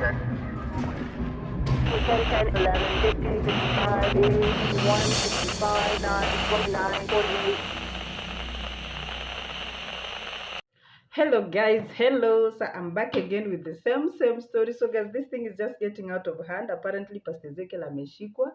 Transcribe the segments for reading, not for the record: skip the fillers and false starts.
10, 11, 15, 55, 80, 1, 65, 9, 49, 48. Hello guys, hello. So I'm back again with the same story. So guys, this thing is just getting out of hand. Apparently Pastor Ezekiel ameshikwa,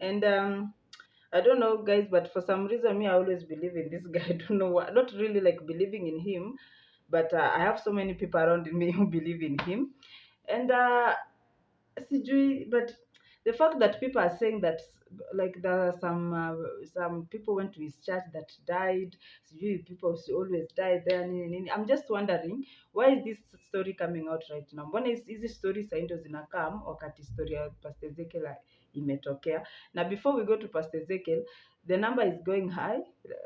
and I don't know guys, but for some reason me I always believe in this guy. I don't know what, not really like believing in him, but I have so many people around me who believe in him, and sijui, but the fact that people are saying that like there are some people went to his church that died, sijui people always die there nini nini. I'm just wondering why is this story coming out right now. Mbona hizi story saa ndio zinakam wakati story ya Pastor Ezekiel imetokea. Na before we go to Pastor Ezekiel, the number is going high,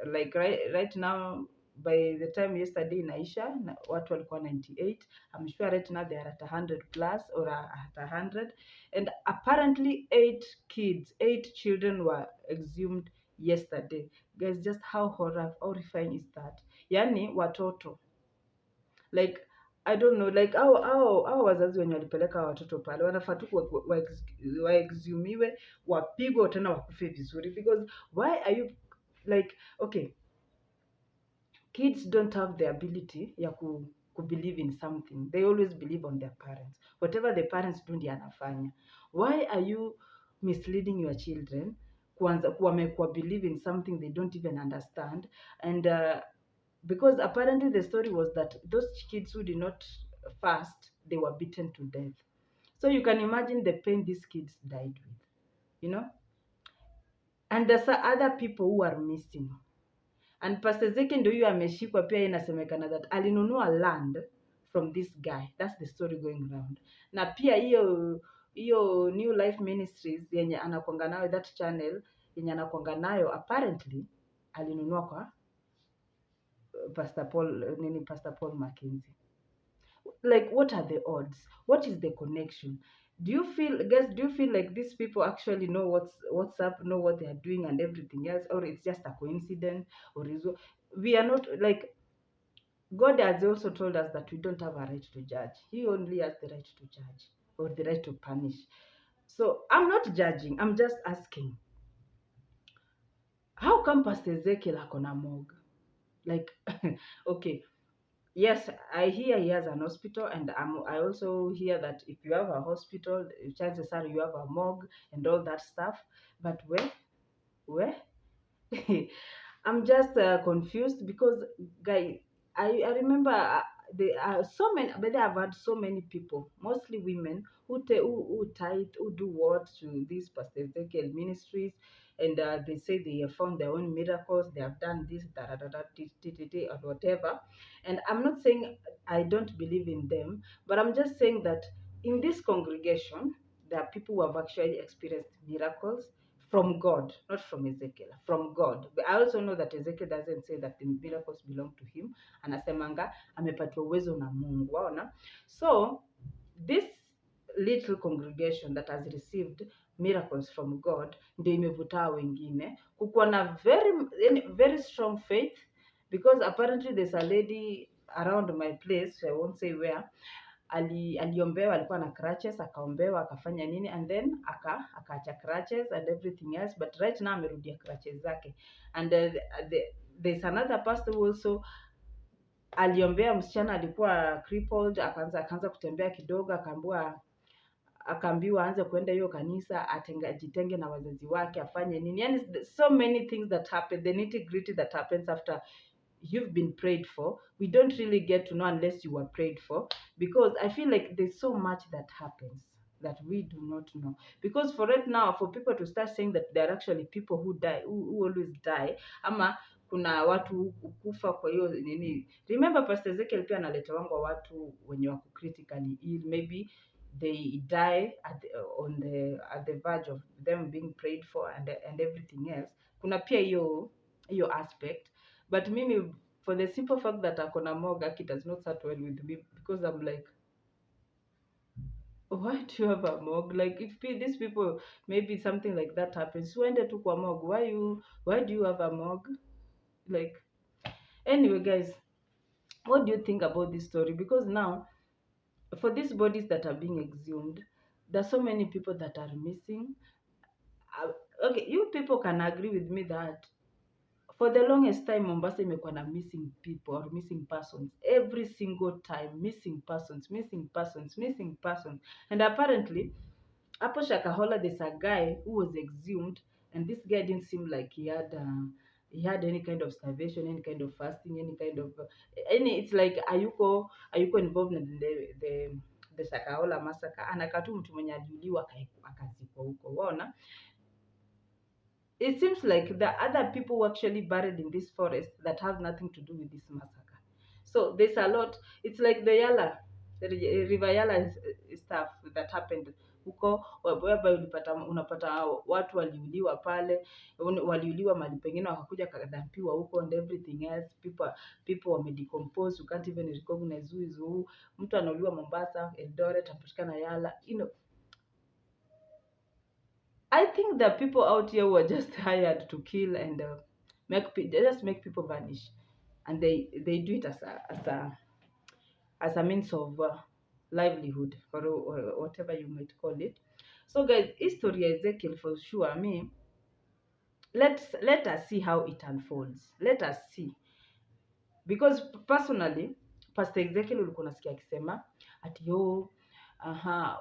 like right now. By the time yesterday inaisha watu walikuwa 98. I'm sure right now they are at 100 plus or at 100, and apparently 8 children were exhumed yesterday. Guys, just how horrifying is that? Yani watoto, like I don't know, like au wazazi wenye walipeleka watoto pale wanafaa tu waexhumiwe, wapigwe tena wakufe vizuri, because why are you like, okay, kids don't have the ability ya ku believe in something. They always believe on their parents. Whatever the parents do ndiye anafanya. Why are you misleading your children kuwa believe in something they don't even understand? And because apparently the story was that those kids who did not fast, they were beaten to death. So you can imagine the pain these kids died with, you know? And there's other people who are missing. And Pastor Ezekiel ndio huyo ameshikwa pia, inasemekana that alinunua land from this guy. That's the story going around. Na pia hiyo New Life Ministries yenye anakuanga nayo, that channel yenye anakuanga nayo, apparently alinunua kwa Pastor Paul Mackenzie. Like, what are the odds? What is the connection? Do you feel like these people actually know what's up, know what they are doing and everything else, or it's just a coincidence? Or we are not like, God has also told us that we don't have a right to judge. He only has the right to judge, or the right to punish. So I'm not judging, I'm just asking, how come Pastor Ezekiel akona morgue? Like okay, yes, I hear he has an hospital, and I also hear that if you have a hospital, chances are you have a morgue and all that stuff. But where? I'm just confused because, guy, I remember so many, but I've had so many people, mostly women, who tithe, who do what to these Pastor Ezekiel ministries, and they say they have found their own miracles, they have done this, or whatever. And I'm not saying I don't believe in them, but I'm just saying that in this congregation, there are people who have actually experienced miracles from God, not from Ezekiel, from God. But I also know that Ezekiel doesn't say that the miracles belong to him. Anasemanga amepatiwa uwezo na Mungu. Waona? So this little congregation that has received miracles from God ndio imevuta wengine kukuwa na very strong faith, because apparently there's a lady around my place, I won't say where, aliombewa, alikuwa na crutches, akaombewa, akafanya nini, and then akaacha crutches and everything else, but right now amerudia crutches zake. And there's another pastor who also aliombea msichana, alikuwa crippled, akaanza kutembea kidogo, akaambiwa aanze kuenda hiyo kanisa, ajitenge na wazazi wake, afanye nini. Yani so many things that happen, the nitty gritty that happens after you've been prayed for, we don't really get to know unless you were prayed for, because I feel like there's so much that happens that we do not know. Because for right now, for people to start saying that there are actually people who die, who always die, ama kuna watu kufa kwa hiyo nini. Remember Pastor Ezekiel pia analetewangwa watu wenye wako critically ill, maybe they die at the verge of them being prayed for and everything else. Kuna pia hiyo aspect. But mimi, for the simple fact that akona morgue, it does not start well with me, because I'm like, why do you have a morgue? Like, if these people, maybe something like that happens, wende tu kwa morgue. Why do you have a morgue? Like, anyway, guys, what do you think about this story? Because now for these bodies that are being exhumed, there's so many people that are missing. Uh, okay, you people can agree with me that for the longest time Mombasa imekuwa na missing people or missing persons every single time, missing persons. And apparently hapo Shakahola there's a guy who was exhumed, and this guy didn't seem like he had any kind of starvation, any kind of fasting, any kind of any, it's like ayuko involved in the Shakahola massacre. Anakaa tu mtu mwenye aliuliwa akazikwa huko, unaona. It seems like the other people were actually buried in this forest that have nothing to do with this massacre. So there's a lot. It's like the River Yala stuff that happened huko, whereby unapata watu waliuliwa pale, waliuliwa mahali pengine wakakuja kadampiwa huko and everything else. People wamedecompose, you can't even recognize who is who. Mtu anauliwa Mombasa, Eldoret, apatikana Yala, I think the people out here were just hired to kill and just make people vanish, and they do it as a means of livelihood, or whatever you might call it. So guys, history of Ezekiel for sure. I mean, let us see how it unfolds. Let us see, because personally Pastor Ezekiel ulikuwa nasikia akisema ati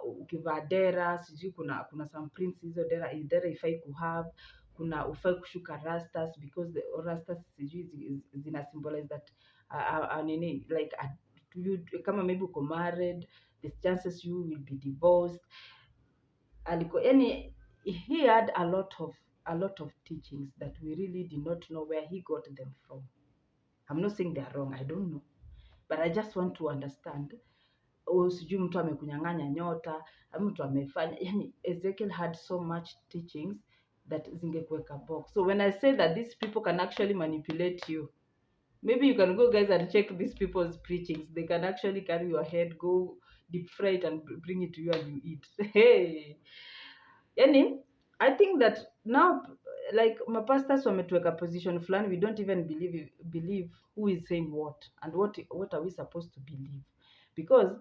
ukivaa dera sijui kuna some prints hizo dera ifai kuhave, kuna ufai kushuka rastas because the rastas sijui zina symbolize that nini like you, kama maybe uko married, the chances you will be divorced. Yani he had a lot of teachings that we really did not know where he got them from. I'm not saying they are wrong, I don't know, but I just want to understand. Sijui mtu amekunyang'anya nyota, mtu amefanya, yani Ezekiel had so much teachings that zingekuweka box. So when I say that these people can actually manipulate you, maybe you can go guys and check these people's preachings. They can actually carry your head, go deep fry it and bring it to you and you eat. Hey, yani I think that now like mapastors wametuweka position fulani, we don't even believe who is saying what and what are we supposed to believe, because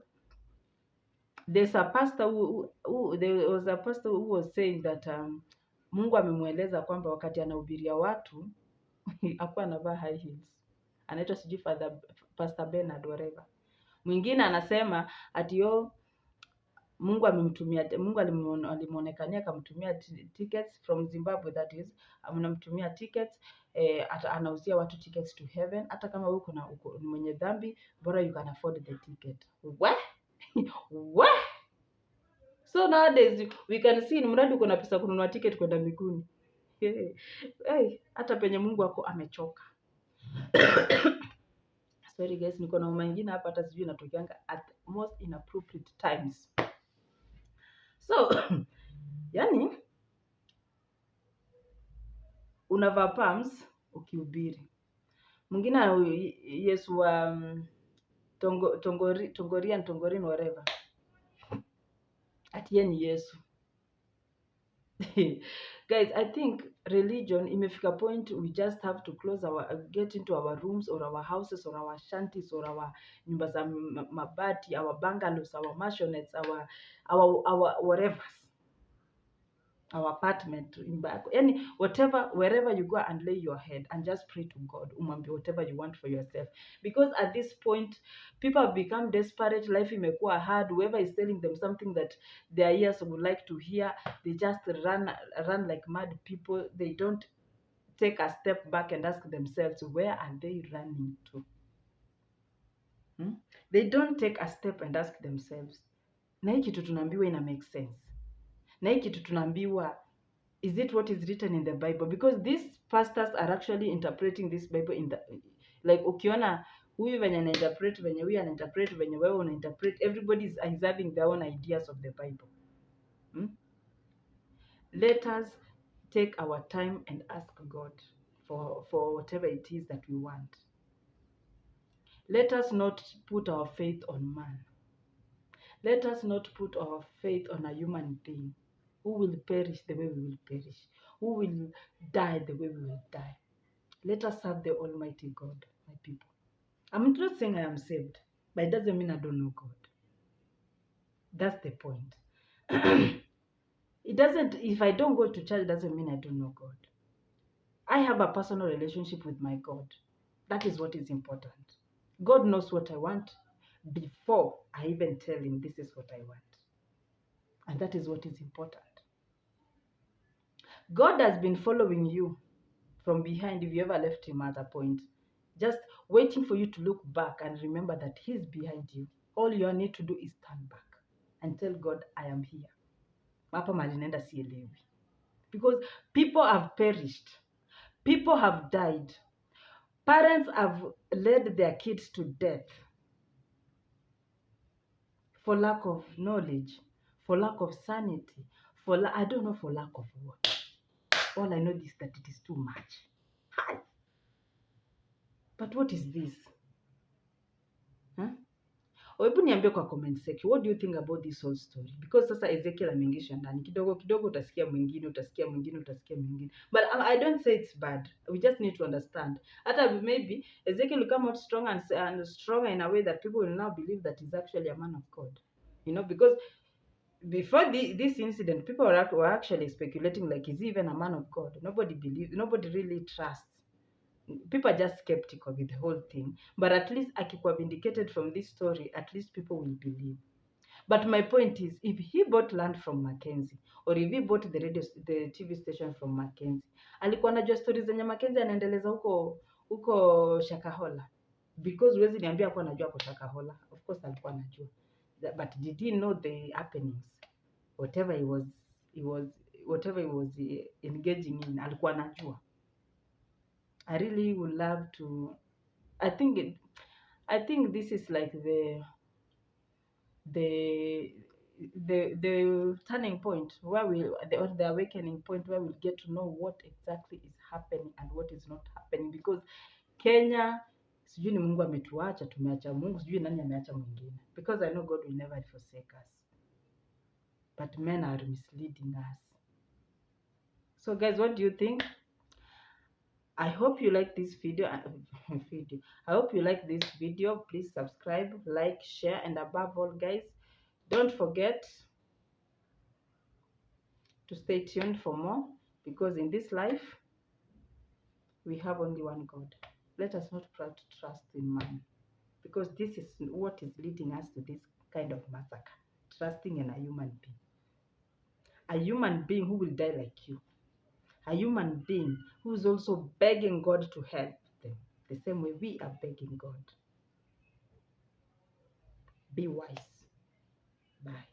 there's a pastor there was a pastor who was saying that Mungu amemweleza kwamba wakati anahubiria watu hakuwa anavaa high heels. Anaitwa sijui Pastor Bernard whatever. Mwingine anasema ati Mungu alimuonekania akamtumia tickets from Zimbabwe, that is anamtumia tickets, anauzia watu tickets to heaven, hata kama wewe uko mwenye dhambi, bora you can afford the ticket. What? What? So nowadays we can see, mradi uko na pesa kununua ticket kwenda mbinguni. Hey, hata penye Mungu wako amechoka. Sorry guys, niko na mama nyingine hapa, hata sijui natokeanga at most inappropriate times. So yani unavaa palms ukihubiri. Mwingine Yesu wa Tongorian whatever, ati yeye ni Yesu. Guys, I think religion imefika point we just have to get into our rooms or our houses or our shanties or our nyumba za mabati, our bungalows, our mansionettes, our whatever, our apartment, yani whatever, wherever you go and lay your head and just pray to God, umwambie whatever you want for yourself, because at this point people have become desperate. Life imekuwa hard. Whoever is telling them something that their ears would like to hear, they just run like mad people. They don't take a step back and ask themselves, where are they running to? They don't take a step and ask themselves, na hii kitu tunaambiwa ina make sense, na hii kitu tunaambiwa, is it what is written in the Bible? Because these pastors are actually interpreting this Bible in the, like ukiona huyu venye anainterpret, venye huyu anainterpret, venye wewe unainterpret, everybody is having their own ideas of the Bible. Let us take our time and ask God for whatever it is that we want. Let us not put our faith on man. Let us not put our faith on a human being who will perish the way we will perish, who will die the way we will die. Let us serve the Almighty God, my people. I'm not saying I am saved, but it doesn't mean I don't know God. That's the point. It doesn't, if I don't go to church, doesn't mean I don't know God. I have a personal relationship with my God. That is what is important. God knows what I want before I even tell him this is what I want. And that is what is important. God has been following you from behind if you ever left him at a point. Just waiting for you to look back and remember that he's behind you. All you need to do is stand back and tell God, I am here. Hapa mahali naenda sielewi. Because people have perished. People have died. Parents have led their kids to death for lack of knowledge, for lack of sanity, I don't know for lack of what. All I know is that it is too much. Hi. But what is this? Huh? Hebu niambie kwa comment section, what do you think about this whole story? Because sasa Ezekiel ameingisha ndani kidogo kidogo, utasikia mwingine, utasikia mwingine, utasikia mwingine. But I don't say it's bad. We just need to understand. Hata maybe Ezekiel will come out strong and stronger in a way that people will now believe that he's actually a man of God. You know, because before this incident, people were actually speculating like, is he even a man of God? Nobody really trusts. People are just skeptical with the whole thing. But at least akikuwa vindicated from this story, at least people will believe. But my point is, if he bought land from Mackenzie, or if he bought the TV station from Mackenzie, alikuwa anajua stories zenye Mackenzie anaendeleza huko Shakahola. Because huwezi niambia hakuwa anajua kwa Shakahola. Of course alikuwa anajua. But did he know the happenings? Whatever he was engaging in, alikuwa anajua. I really would love to. I think this is like the turning point where or the awakening point where we'll get to know what exactly is happening and what is not happening, because Kenya, sijui ni Mungu ametuacha, tumeacha Mungu, sijui nani ameacha mwingine, because I know God will never forsake us, but men are misleading us. So guys, what do you think? I hope you like this video. I hope you like this video. Please subscribe, like, share, and above all, guys, don't forget to stay tuned for more, because in this life we have only one God. Let us not try to trust in man, because this is what is leading us to this kind of massacre, trusting in a human being who will die like you, a human being who is also begging God to help them the same way we are begging God. Be wise. Bye.